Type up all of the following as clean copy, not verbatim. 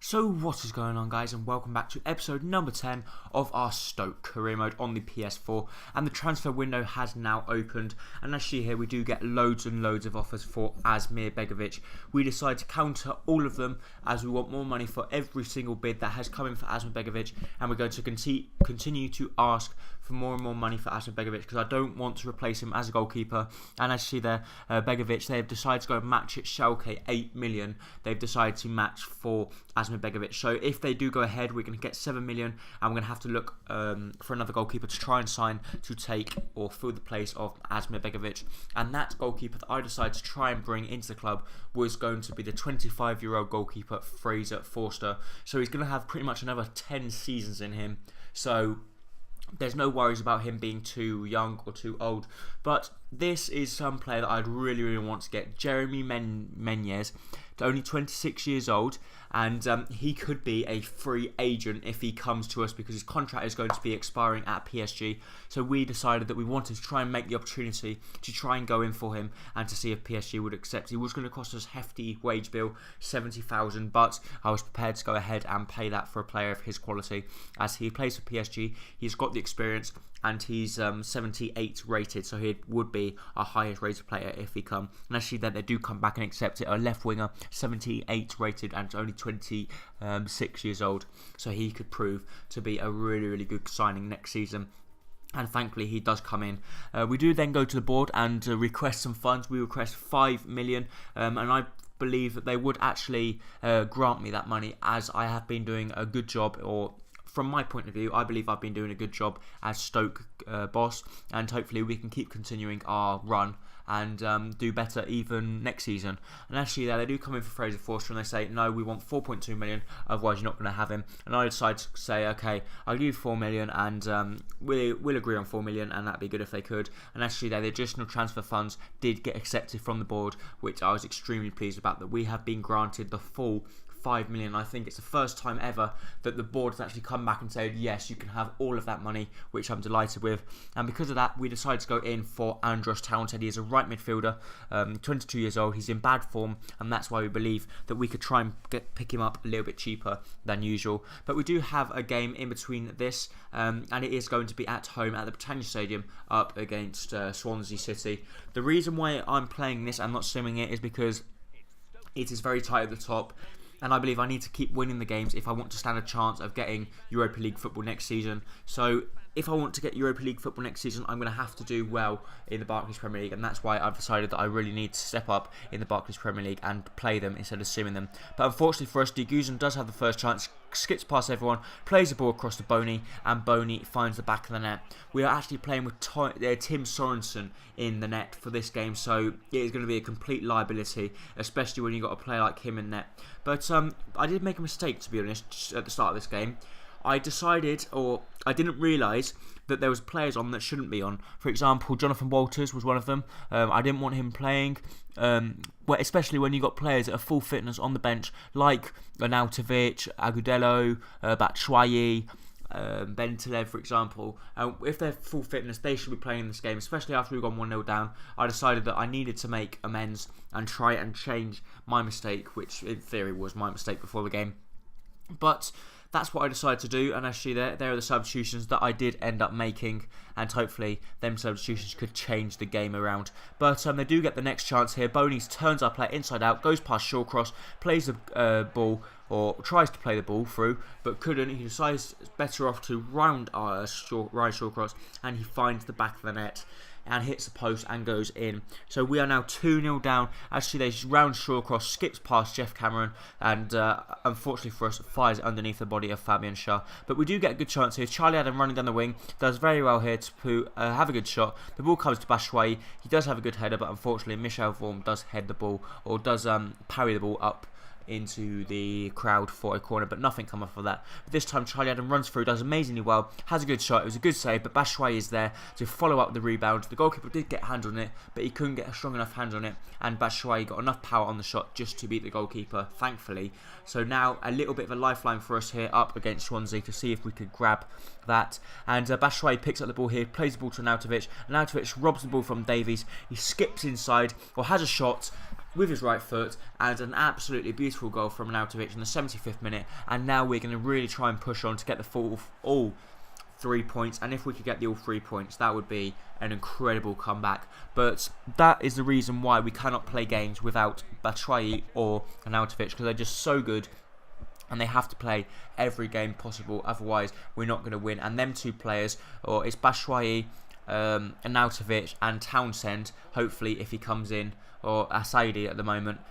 So what is going on, guys, and welcome back to episode number 10 of our Stoke career mode on the PS4. And the transfer window has now opened, and as you see here, we do get loads and loads of offers for Asmir Begovic. We decided to counter all of them as we want more money for every single bid that has come in for Asmir Begovic, and we're going to continue to ask for more and more money for Asmir Begovic because I don't want to replace him as a goalkeeper. And as you see there, Begovic, they've decided to go match at Schalke 8 million. They've decided to match for Asmir Begovic. So if they do go ahead, we're going to get 7 million, and we're going to have to look for another goalkeeper to try and sign to take or fill the place of Asmir Begovic. And that goalkeeper that I decided to try and bring into the club was going to be the 25-year-old goalkeeper Fraser Forster. So he's going to have pretty much another 10 seasons in him. So there's no worries about him being too young or too old. But this is some player that I'd really want to get. Jeremy Menez, only 26 years old, and he could be a free agent if he comes to us because his contract is going to be expiring at PSG. So we decided that we wanted to try and make the opportunity to try and go in for him and to see if PSG would accept. He was going to cost us a hefty wage bill, 70,000, but I was prepared to go ahead and pay that for a player of his quality. As he plays for PSG, he's got the experience, and he's 78 rated, so he would be our highest rated player if he come. And actually then they do come back and accept it. A left winger, 78 rated, and only 26 years old, so he could prove to be a really good signing next season. And thankfully he does come in. We do then go to the board and request some funds. We request 5 million, and I believe that they would actually grant me that money, as I have been doing a good job, or from my point of view, I believe I've been doing a good job as Stoke boss, and hopefully we can keep continuing our run and do better even next season. And actually they do come in for Fraser Forster, and they say, no, we want 4.2 million, otherwise you're not going to have him. And I decide to say, okay, I'll give you 4 million, and we'll agree on 4 million, and that'd be good if they could. And actually the additional transfer funds did get accepted from the board, which I was extremely pleased about, that we have been granted the full 5 million. I think it's the first time ever that the board has actually come back and said, yes, you can have all of that money, which I'm delighted with. And because of that, we decided to go in for Andros Townsend. He is a right midfielder, 22 years old. He's in bad form, and that's why we believe that we could try and pick him up a little bit cheaper than usual. But we do have a game in between this, and it is going to be at home at the Britannia Stadium up against Swansea City. The reason why I'm playing this and not simming it is because it is very tight at the top, and I believe I need to keep winning the games if I want to stand a chance of getting Europa League football next season. So if I want to get Europa League football next season, I'm going to have to do well in the Barclays Premier League, and that's why I've decided that I really need to step up in the Barclays Premier League and play them instead of simming them. But unfortunately for us, Deguzen does have the first chance, skips past everyone, plays the ball across to Boney, and Boney finds the back of the net. We are actually playing with Tim Sorensen in the net for this game, so it is going to be a complete liability, especially when you've got a player like him in net. But I did make a mistake, to be honest, at the start of this game. I decided, or I didn't realise, that there was players on that shouldn't be on. For example, Jonathan Walters was one of them. I didn't want him playing, especially when you got players at a full fitness on the bench, like Arnautovic, Agudelo, Batshuayi, Bentelev, for example. If they're full fitness, they should be playing in this game, especially after we've gone 1-0 down. I decided that I needed to make amends and try and change my mistake, which in theory was my mistake before the game. But that's what I decided to do, and actually there are the substitutions that I did end up making, and hopefully them substitutions could change the game around. But they do get the next chance here. Boney turns our player inside out, goes past Shawcross, plays the ball, or tries to play the ball through, but couldn't. He decides it's better off to round Ryan Shawcross, and he finds the back of the net and hits the post and goes in. So we are now 2-0 down. Actually, they round Shawcross, skips past Jeff Cameron, and unfortunately for us, fires it underneath the body of Fabian Schär. But we do get a good chance here. Charlie Adam running down the wing, does very well here to have a good shot. The ball comes to Batshuayi. He does have a good header, but unfortunately Michel Vorm does head the ball, or does parry the ball up into the crowd for a corner, but nothing come off of that. But this time Charlie Adam runs through, does amazingly well, has a good shot. It was a good save, but Batshuayi is there to follow up the rebound. The goalkeeper did get a hand on it, but he couldn't get a strong enough hand on it, and Batshuayi got enough power on the shot just to beat the goalkeeper, thankfully. So now a little bit of a lifeline for us here up against Swansea to see if we could grab that. And Batshuayi picks up the ball here, plays the ball to Arnautovic. Arnautovic robs the ball from Davies. He skips inside, or has a shot, with his right foot, and an absolutely beautiful goal from Arnautovic in the 75th minute. And now we're going to really try and push on to get the all 3 points, and if we could get the all 3 points, that would be an incredible comeback. But that is the reason why we cannot play games without Batshuayi or Arnautovic, because they're just so good. And they have to play every game possible, otherwise we're not going to win. And them two players, or it's Batshuayi, Arnautovic and Townsend, hopefully if he comes in, or Asaidi at the moment,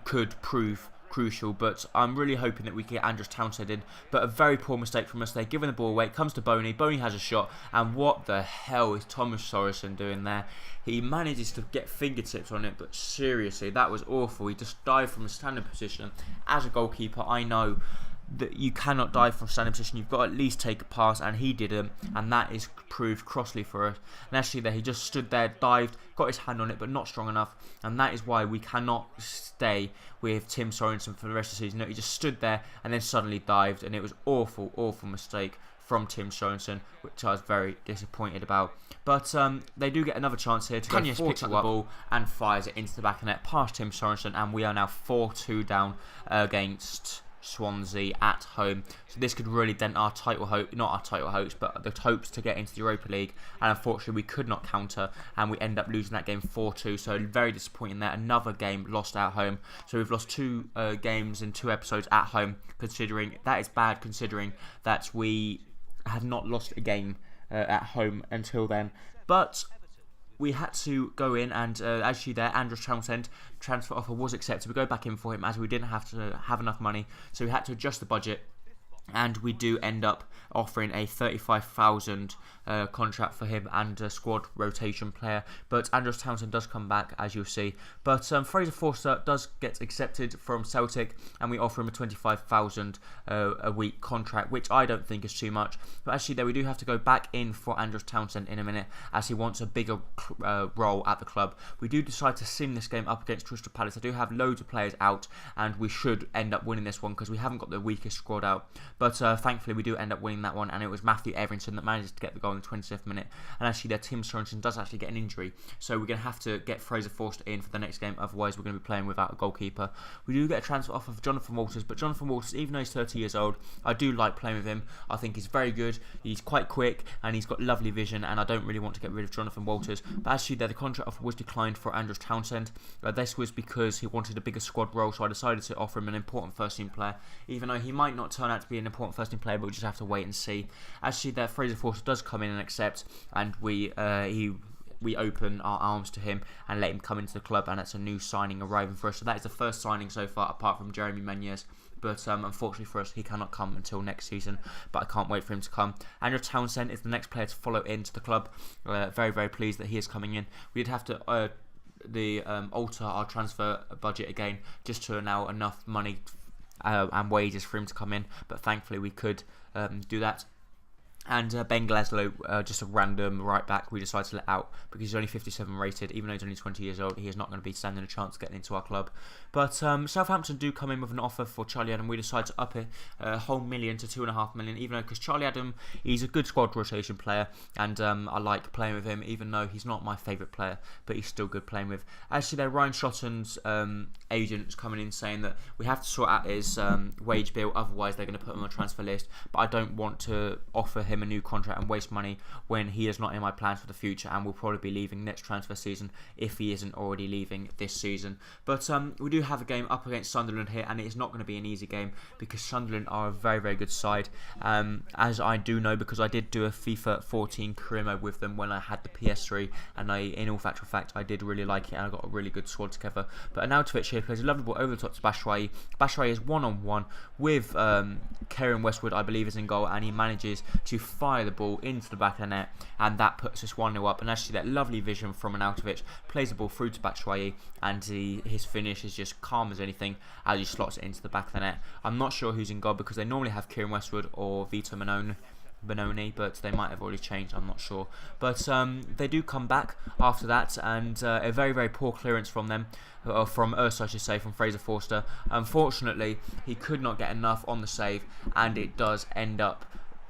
could prove crucial. But I'm really hoping that we can get Andros Townsend in. But a very poor mistake from us there, giving the ball away. It comes to Boney. Boney has a shot, and what the hell is Thomas Sorensen doing there? He manages to get fingertips on it, but seriously, that was awful. He just dived from a standing position. As a goalkeeper, I know that you cannot dive from standing position. You've got to at least take a pass, and he didn't, and that is proved costly for us. And actually there, he just stood there, dived, got his hand on it, but not strong enough, and that is why we cannot stay with Tim Sorensen for the rest of the season. No, he just stood there and then suddenly dived, and it was awful mistake from Tim Sorensen, which I was very disappointed about. But they do get another chance here to go. Kanyes picks up the ball and fires it into the back of the net past Tim Sorensen, and we are now 4-2 down against Swansea at home. So this could really dent our title hope, not our title hopes, but the hopes to get into the Europa League. And unfortunately we could not counter, and we end up losing that game 4-2. So very disappointing there. Another game lost at home. So we've lost 2 games in 2 episodes at home. Considering that is bad, considering that we have not lost a game at home until then. But we had to go in, and actually there, Andros Townsend transfer offer was accepted. We go back in for him as we didn't have to have enough money, so we had to adjust the budget, and we do end up offering a 35,000 contract for him and a squad rotation player. But Andros Townsend does come back, as you'll see. But Fraser Forster does get accepted from Celtic, and we offer him a 25,000 a week contract, which I don't think is too much. But actually there, we do have to go back in for Andros Townsend in a minute, as he wants a bigger role at the club. We do decide to sim this game up against Crystal Palace. I do have loads of players out, and we should end up winning this one because we haven't got the weakest squad out. But thankfully we do end up winning that one, and it was Matthew Everington that managed to get the goal in the 25th minute. And actually there, Tim Sorensen does actually get an injury, so we're going to have to get Fraser Forster in for the next game, otherwise we're going to be playing without a goalkeeper. We do get a transfer offer of Jonathan Walters, but Jonathan Walters, even though he's 30 years old, I do like playing with him. I think he's very good, he's quite quick, and he's got lovely vision, and I don't really want to get rid of Jonathan Walters. But actually there, the contract offer was declined for Andros Townsend. This was because he wanted a bigger squad role, so I decided to offer him an important first team player, even though he might not turn out to be an important first team player, but we just have to wait and see. Actually there, Fraser Forster does come in and accept, and we open our arms to him and let him come into the club, and that's a new signing arriving for us. So that is the first signing so far, apart from Jeremy Menez. But unfortunately for us, he cannot come until next season, but I can't wait for him to come. Andros Townsend is the next player to follow into the club. Very, very pleased that he is coming in. We did have to alter our transfer budget again, just to allow enough money and wages for him to come in, but thankfully we could do that. And Ben Glasgow, just a random right back, we decided to let out because he's only 57 rated. Even though he's only 20 years old, he is not going to be standing a chance of getting into our club. But Southampton do come in with an offer for Charlie Adam. We decided to up it a whole million to 2.5 million, even though, because Charlie Adam, he's a good squad rotation player, and I like playing with him, even though he's not my favourite player, but he's still good playing with. Actually, there, Ryan Shotton's agent's coming in saying that we have to sort out his wage bill, otherwise they're going to put him on the transfer list. But I don't want to offer him a new contract and waste money when he is not in my plans for the future, and will probably be leaving next transfer season if he isn't already leaving this season. But we do have a game up against Sunderland here, and it is not going to be an easy game because Sunderland are a very, very good side, as I do know because I did do a FIFA 14 career mode with them when I had the PS3, and in all factual fact I did really like it, and I got a really good squad together. But Arnautovic here plays a lovely ball over the top to Batshuayi. Batshuayi is one-on-one with Kieran Westwood, I believe, is in goal, and he manages to fire the ball into the back of the net, and that puts us 1-0 up. And actually that lovely vision from Arnautovic, plays the ball through to Batshuayi, and his finish is just calm as anything as he slots it into the back of the net. I'm not sure who's in goal because they normally have Kieran Westwood or Vito Benoni, but they might have already changed, I'm not sure. But they do come back after that, and a very, very poor clearance from them, from us I should say, from Fraser Forster. Unfortunately he could not get enough on the save, and it does end up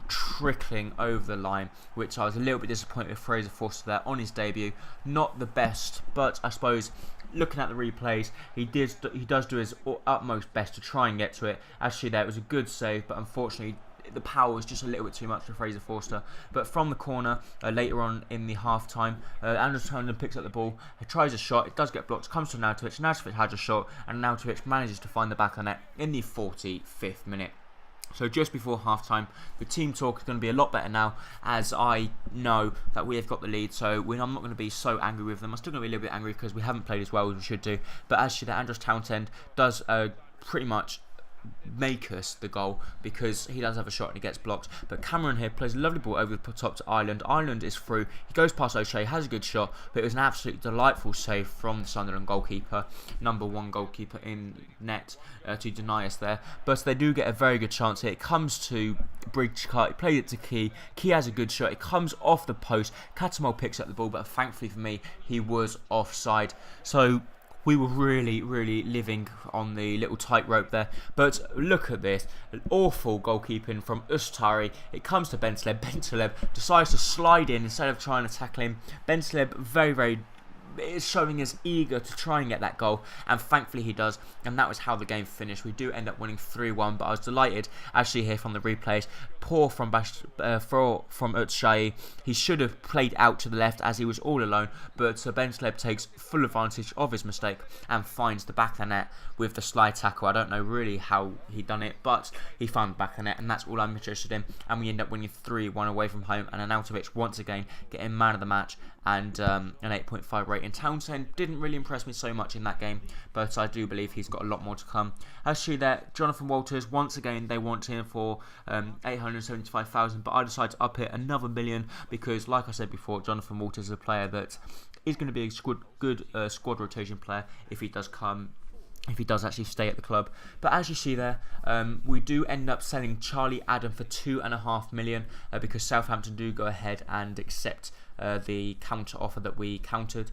trickling over the line, which I was a little bit disappointed with Fraser Forster there on his debut. Not the best, but I suppose looking at the replays, he does do his utmost best to try and get to it. Actually, there it was a good save, but unfortunately the power was just a little bit too much for Fraser Forster. But from the corner, later on in the half time, Andros Townsend picks up the ball, he tries a shot, it does get blocked, comes to Nautovic, Nautovic has a shot, and Nautovic manages to find the back of the net in the 45th minute. So just before half-time, the team talk is going to be a lot better now, as I know that we have got the lead. So I'm not going to be so angry with them. I'm still going to be a little bit angry because we haven't played as well as we should do. But actually, that Andros Townsend does pretty much make us the goal, because he does have a shot and he gets blocked. But Cameron here plays a lovely ball over the top to Ireland. Ireland is through. He goes past O'Shea, has a good shot, but it was an absolutely delightful save from the Sunderland goalkeeper, number 1 goalkeeper in net, to deny us there. But they do get a very good chance here. It comes to Bridge Cut. He played it to Key. Key has a good shot. It comes off the post. Catamol picks up the ball, but thankfully for me, he was offside. So we were really, really living on the little tightrope there. But look at this. An awful goalkeeping from Ustari. It comes to Bentaleb. Bentaleb decides to slide in instead of trying to tackle him. Bentaleb very, very is showing us eager to try and get that goal, and thankfully he does, and that was how the game finished. We do end up winning 3-1, but I was delighted actually here from the replays. Poor from Utshayi. He should have played out to the left as he was all alone, but Bentaleb takes full advantage of his mistake and finds the back of the net with the slide tackle. I don't know really how he done it, but he found the back of the net, and that's all I'm interested in. And we end up winning 3-1 away from home, and Arnautovic once again getting man of the match and an 8.5 rating. Townsend didn't really impress me so much in that game, but I do believe he's got a lot more to come. Actually, there, Jonathan Walters, once again they want him for 875,000, but I decided to up it another million because, like I said before, Jonathan Walters is a player that is going to be a good squad rotation player if he does actually stay at the club. But as you see there, we do end up selling Charlie Adam for 2.5 million because Southampton do go ahead and accept the counter offer that we countered.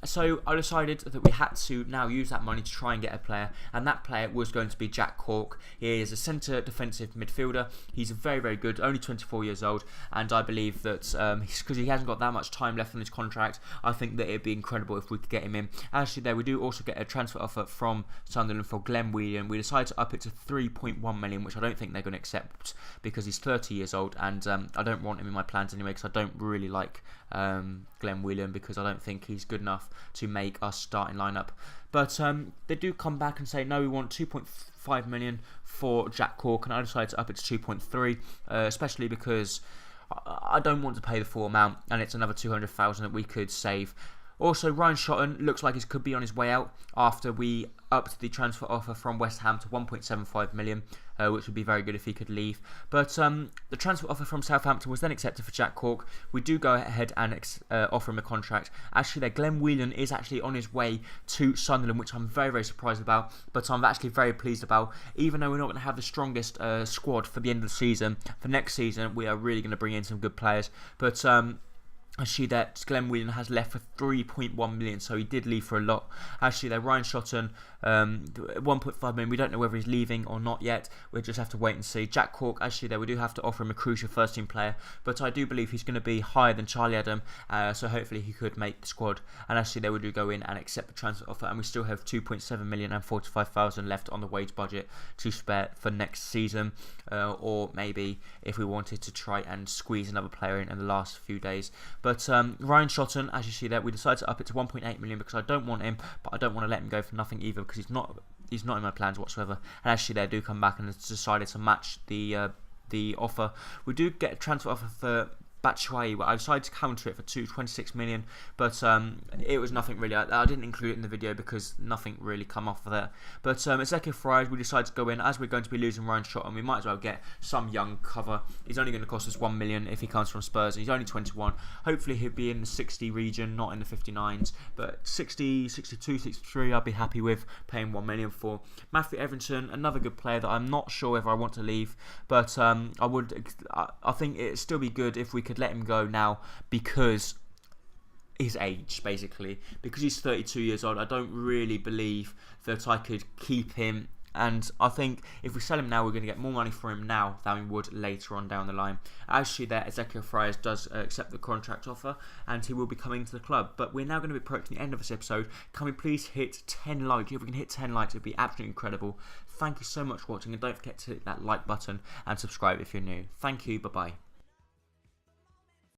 So I decided that we had to now use that money to try and get a player, and that player was going to be Jack Cork. He is a centre defensive midfielder. He's very, very good, only 24 years old, and I believe that because he hasn't got that much time left on his contract, I think that it'd be incredible if we could get him in. Actually, there we do also get a transfer offer from Sunderland for Glenn Whelan. We decided to up it to 3.1 million, which I don't think they're going to accept because he's 30 years old, and I don't want him in my plans anyway because I don't really like Glenn Whelan because I don't think he's good enough to make us starting lineup. But they do come back and say no, we want 2.5 million for Jack Cork, and I decided to up it to 2.3, especially because I don't want to pay the full amount, and it's another 200,000 that we could save. Also, Ryan Shotton looks like he could be on his way out after we upped the transfer offer from West Ham to 1.75 million, which would be very good if he could leave. But the transfer offer from Southampton was then accepted for Jack Cork. We do go ahead and offer him a contract. Actually, there, Glenn Whelan is actually on his way to Sunderland, which I'm very, very surprised about, but I'm actually very pleased about. Even though we're not going to have the strongest squad for the end of the season, for next season we are really going to bring in some good players. But actually, that Glenn Whelan has left for 3.1 million, so he did leave for a lot. Actually, there, Ryan Shotton, 1.5 million. We don't know whether he's leaving or not yet. We'll just have to wait and see. Jack Cork, actually, there we do have to offer him a crucial first team player, but I do believe he's going to be higher than Charlie Adam, so hopefully he could make the squad. And actually, they would do go in and accept the transfer offer, and we still have 2.7 million and 45,000 left on the wage budget to spare for next season, or maybe if we wanted to try and squeeze another player in the last few days. But Ryan Shotton, as you see there, we decided to up it to 1.8 million because I don't want him, but I don't want to let him go for nothing either because he's not in my plans whatsoever. And actually, they do come back and it's decided to match the offer. We do get a transfer offer for Batshuayi, but I decided to counter it for 26 million, but it was nothing really. I didn't include it in the video because nothing really come off of that. But Ezekiel Friars, we decided to go in as we're going to be losing Ryan Shotton. We might as well get some young cover. He's only going to cost us 1 million if he comes from Spurs. He's only 21. Hopefully he'll be in the 60 region, not in the 59s, but 60, 62, 63 I'd be happy with paying 1 million for. Matthew Evanson, another good player that I'm not sure if I want to leave, but I think it'd still be good if we could let him go now because his age, basically, because he's 32 years old. I don't really believe that I could keep him And I think if we sell him now, we're going to get more money for him now than we would later on down the line. As she there, Ezekiel Friars does accept the contract offer, and he will be coming to the club. But we're now going to be approaching the end of this episode. Can we please hit 10 likes? If we can hit 10 likes, it would be absolutely incredible. Thank you so much for watching, and don't forget to hit that like button and subscribe if you're new. Thank you, bye-bye.